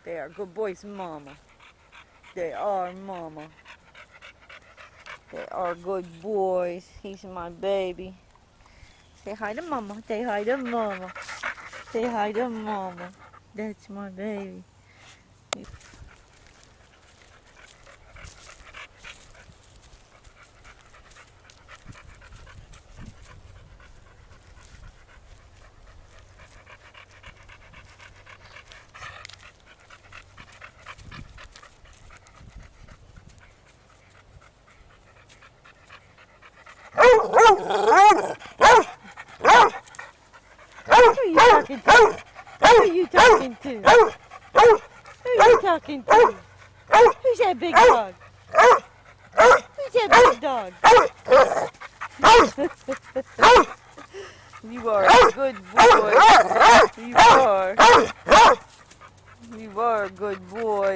They are good boys, Mama. They are, Mama. They are good boys. He's my baby. Say hi to Mama. Say hi to Mama. Say hi to Mama. That's my baby. Who are you talking to? Who are you talking to? Who are you talking to? Who's that big dog? Who's that big dog? You are a good boy. You are. You are a good boy.